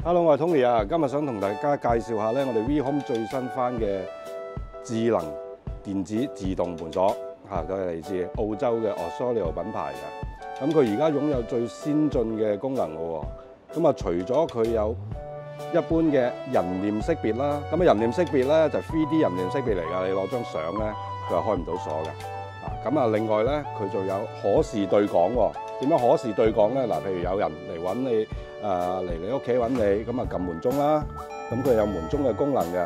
Hello， 我係 Tony 啊，今日想同大家介紹下咧，我哋 V Home 最新翻嘅智能電子自動門鎖嚇，佢係嚟自澳洲嘅 Ozorio 品牌嘅。咁佢而家擁有最先進嘅功能嘅喎。咁啊，除咗佢有一般嘅人臉識別啦，咁啊人臉識別咧就 3D 人臉識別嚟㗎，你攞張相咧佢係開唔到鎖嘅。咁啊，另外咧佢仲有可視對講喎。點樣可視對講咧？嗱，譬如有人嚟揾你，嚟你屋企揾你，咁啊撳門鐘啦，咁佢有門鐘嘅功能嘅。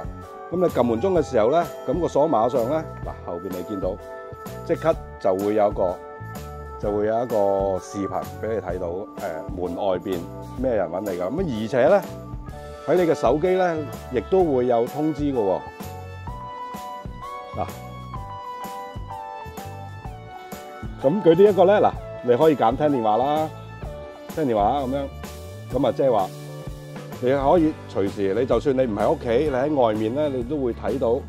咁你撳門鐘嘅時候咧，咁個鎖馬上咧，嗱後邊你見到，即刻就會有一個視頻俾你睇到，門外邊咩人揾你㗎。咁而且咧喺你嘅手機咧，亦都會有通知嘅喎。嗱，咁佢呢一個咧，嗱。你可以揀聽電話啦，聽電話咁樣，咁啊即係話你可以隨時，你就算你唔喺屋企，你喺外面咧，你都會睇到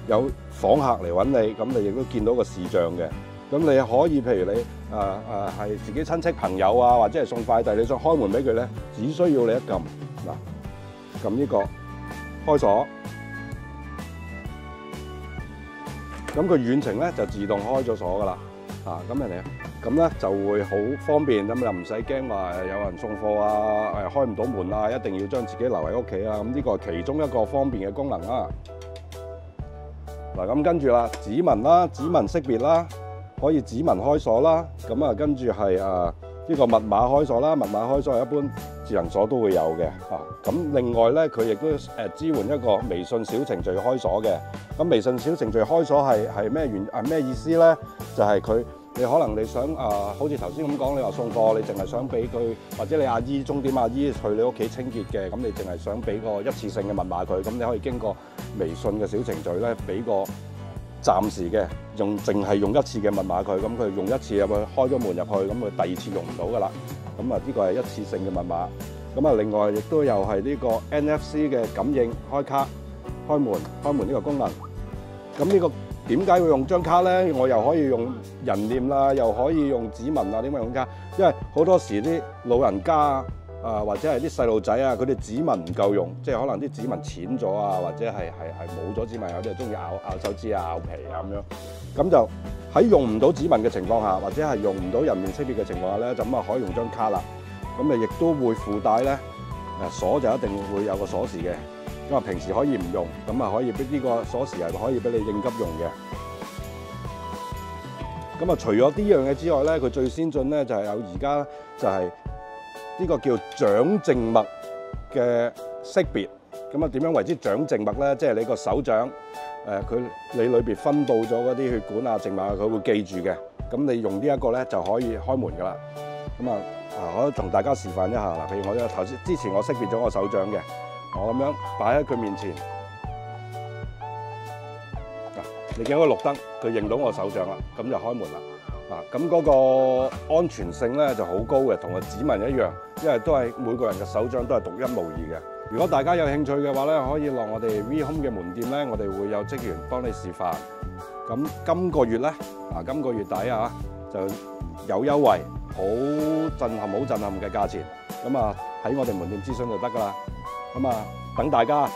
有訪客嚟揾你，咁你亦都見到個視像嘅。咁你可以譬如你係自己親戚朋友啊，或者係送快遞，你想開門俾佢咧，只需要你一撳嗱，撳呢個開鎖，咁佢遠程咧就自動開咗鎖噶啦。咁人哋咁咧就會好方便，咁又唔使驚話有人送貨啊，開唔到門啊，一定要將自己留喺屋企啊。咁呢個係其中一個方便嘅功能啦。嗱，咁跟住啦，指紋啦，指紋識別啦，可以指紋開鎖啦。咁啊，跟住係呢個密碼開鎖啦，密碼開鎖係一般智能鎖都會有嘅。咁另外咧，佢亦都支援一個微信小程序開鎖嘅。咁微信小程序開鎖係咩意思咧？就係你可能你想好似頭先咁講，你話送貨，你淨係想俾佢，或者你阿姨鐘點阿姨去你屋企清潔嘅，咁你淨係想俾個一次性嘅密碼佢，咁你可以經過微信嘅小程序咧，俾個暫時嘅淨係用一次嘅密碼佢，咁佢用一次入去開咗門入去，咁佢第二次用唔到噶啦。咁啊呢個係一次性嘅密碼。咁啊另外亦都有係呢個 NFC 嘅感應開卡開門呢個功能。咁呢個點解會用張卡咧？我又可以用人臉啦，又可以用指紋啊，點解用卡？因為好多時啲老人家或者係啲細路仔啊，佢哋指紋唔夠用，即係可能啲指紋淺咗啊，或者係冇咗指紋，有啲人中意咬手指啊、咬皮啊咁樣。咁就喺用唔到指紋嘅情況下，或者係用唔到人面識別嘅情況下咧，咁啊可以用張卡啦。咁啊亦都會附帶咧鎖就一定會有個鎖匙嘅。咁啊，平時可以唔用，咁啊可以俾呢個鎖匙係可以俾你應急用嘅。咁啊，除咗呢樣嘢之外咧，佢最先進咧就係有而家就係呢個叫掌靜脈嘅識別。咁啊，點樣為之掌靜脈咧？即係你個手掌你裏邊分佈咗嗰啲血管啊、靜脈啊，佢會記住嘅。咁你用呢一個咧就可以開門噶啦。咁啊，我同大家示範一下嗱，譬如我之前我識別咗我手掌嘅。我咁樣擺喺佢面前，你見到個綠燈，佢認到我手掌啦，咁就開門啦。咁嗰個安全性咧就好高嘅，同個指紋一樣，因為都係每個人嘅手掌都係獨一無二嘅。如果大家有興趣嘅話咧，可以落我哋 V Home 嘅門店咧，我哋會有職員幫你示範。咁今個月咧，今個月底就有優惠，好震撼嘅價錢。咁喺我哋門店諮詢就得㗎啦。咁等大家